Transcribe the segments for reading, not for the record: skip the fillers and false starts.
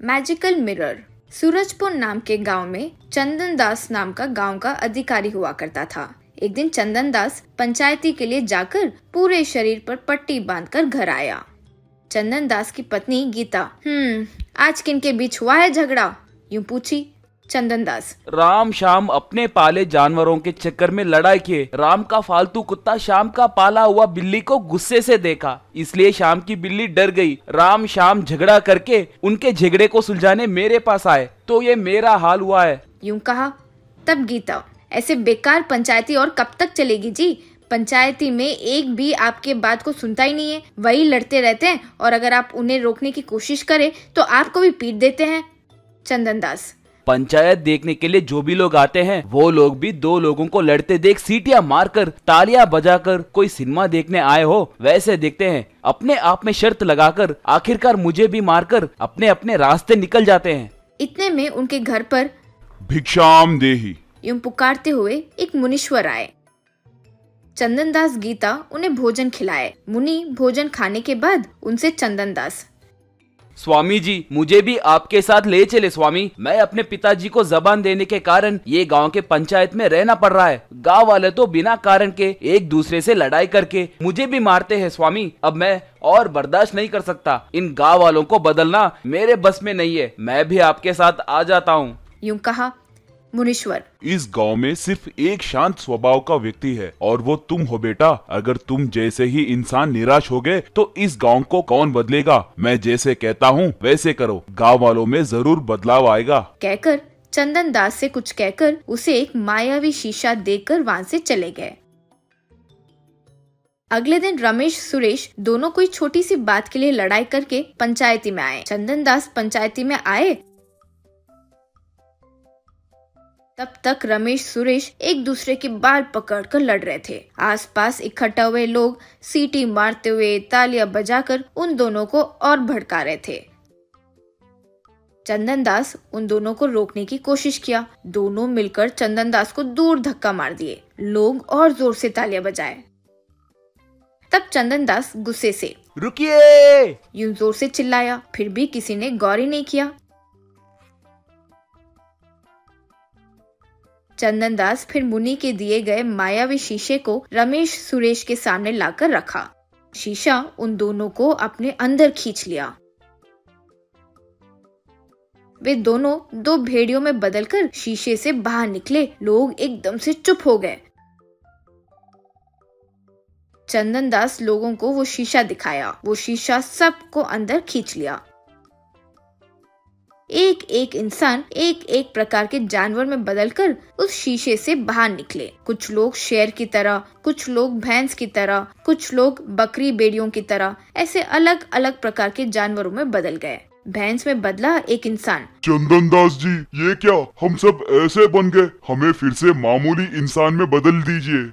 Magical mirror. Surajpur नाम के गांव में चंदन दास नाम का गांव का अधिकारी हुआ करता था। एक दिन चंदन दास पंचायती के लिए जाकर पूरे शरीर पर पट्टी बांधकर घर आया। चंदन दास की पत्नी गीता आज किनके बीच हुआ है झगड़ा, यूं पूछी। चंदन दास, राम शाम अपने पाले जानवरों के चक्कर में लड़ाई किए। राम का फालतू कुत्ता शाम का पाला हुआ बिल्ली को गुस्से से देखा, इसलिए शाम की बिल्ली डर गई। राम शाम झगड़ा करके उनके झगड़े को सुलझाने मेरे पास आए, तो ये मेरा हाल हुआ है, यूं कहा। तब गीता, ऐसे बेकार पंचायती और कब तक चलेगी जी? पंचायती में एक भी आपके बात को सुनता ही नहीं है, वही लड़ते रहते हैं और अगर आप उन्हें रोकने की कोशिश करें तो आपको भी पीट देते हैं। चंदन दास, पंचायत देखने के लिए जो भी लोग आते हैं वो लोग भी दो लोगों को लड़ते देख सीटियां मारकर तालियां बजाकर कोई सिनेमा देखने आए हो वैसे देखते हैं। अपने आप में शर्त लगाकर आखिरकार मुझे भी मारकर अपने अपने रास्ते निकल जाते हैं। इतने में उनके घर पर भिक्षाम देही यूं पुकारते हुए एक मुनीश्वर आए। चंदन दास गीता उन्हें भोजन खिलाए। मुनि भोजन खाने के बाद उनसे चंदन दास, स्वामी जी मुझे भी आपके साथ ले चले स्वामी। मैं अपने पिताजी को जबान देने के कारण ये गांव के पंचायत में रहना पड़ रहा है। गांव वाले तो बिना कारण के एक दूसरे से लड़ाई करके मुझे भी मारते हैं स्वामी। अब मैं और बर्दाश्त नहीं कर सकता। इन गांव वालों को बदलना मेरे बस में नहीं है। मैं भी आपके साथ आ जाता हूँ, यूं कहा। मुनीश्वर, इस गांव में सिर्फ एक शांत स्वभाव का व्यक्ति है और वो तुम हो बेटा। अगर तुम जैसे ही इंसान निराश हो गए तो इस गांव को कौन बदलेगा? मैं जैसे कहता हूँ वैसे करो, गांव वालों में जरूर बदलाव आएगा। कहकर चंदन दास से कुछ कहकर उसे एक मायावी शीशा देकर वहाँ से चले गए। अगले दिन रमेश सुरेश दोनों कोई छोटी सी बात के लिए लड़ाई करके पंचायती में आए। चंदन दास पंचायती में आए तब तक रमेश सुरेश एक दूसरे के बाल पकड़कर लड़ रहे थे। आसपास इकट्ठा हुए लोग सीटी मारते हुए तालियां बजाकर उन दोनों को और भड़का रहे थे। चंदन दास उन दोनों को रोकने की कोशिश किया। दोनों मिलकर चंदन दास को दूर धक्का मार दिए। लोग और जोर से तालियां बजाए। तब चंदन दास गुस्से से रुकिए यूं जोर से चिल्लाया, फिर भी किसी ने गौर ही नहीं किया। चंदन दास फिर मुनि के दिए गए मायावी शीशे को रमेश सुरेश के सामने लाकर रखा। शीशा उन दोनों को अपने अंदर खींच लिया। वे दोनों दो भेड़ियों में बदलकर शीशे से बाहर निकले। लोग एकदम से चुप हो गए। चंदन दास लोगों को वो शीशा दिखाया। वो शीशा सबको अंदर खींच लिया। एक एक इंसान एक एक प्रकार के जानवर में बदलकर उस शीशे से बाहर निकले। कुछ लोग शेर की तरह, कुछ लोग भैंस की तरह, कुछ लोग बकरी भेड़ियों की तरह, ऐसे अलग अलग प्रकार के जानवरों में बदल गए। भैंस में बदला एक इंसान। चंदन दास जी, ये क्या, हम सब ऐसे बन गए? हमें फिर से मामूली इंसान में बदल दीजिए।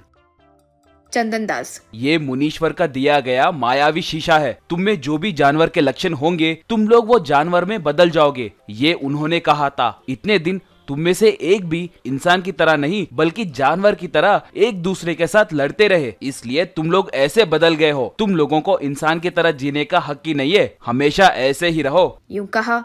चंदन दास, ये मुनीश्वर का दिया गया मायावी शीशा है। तुम में जो भी जानवर के लक्षण होंगे तुम लोग वो जानवर में बदल जाओगे, ये उन्होंने कहा था। इतने दिन तुम में से एक भी इंसान की तरह नहीं बल्कि जानवर की तरह एक दूसरे के साथ लड़ते रहे, इसलिए तुम लोग ऐसे बदल गए हो। तुम लोगों को इंसान की तरह जीने का हक ही नहीं है। हमेशा ऐसे ही रहो, यूं कहा।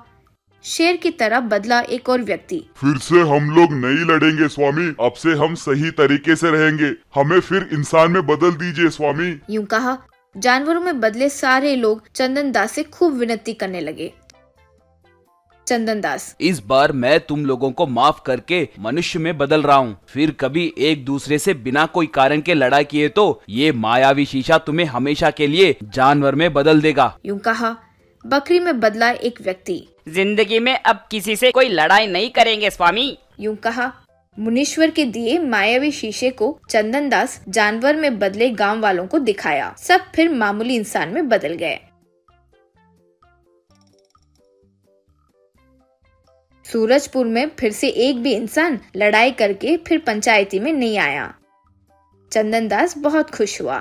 शेर की तरह बदला एक और व्यक्ति। फिर से हम लोग नहीं लड़ेंगे स्वामी। अब से हम सही तरीके से रहेंगे। हमें फिर इंसान में बदल दीजिए स्वामी, यूं कहा। जानवरों में बदले सारे लोग चंदन दास से खूब विनती करने लगे। चंदन दास, इस बार मैं तुम लोगों को माफ करके मनुष्य में बदल रहा हूँ। फिर कभी एक दूसरे से बिना कोई कारण के लड़ाई किए तो ये मायावी शीशा तुम्हें हमेशा के लिए जानवर में बदल देगा, यूं कहा। बकरी में बदला एक व्यक्ति। जिंदगी में अब किसी से कोई लड़ाई नहीं करेंगे स्वामी, यूं कहा। मुनीश्वर के दिए मायावी शीशे को चंदन दास जानवर में बदले गांव वालों को दिखाया। सब फिर मामूली इंसान में बदल गए। सूरजपुर में फिर से एक भी इंसान लड़ाई करके फिर पंचायती में नहीं आया। चंदन दास बहुत खुश हुआ।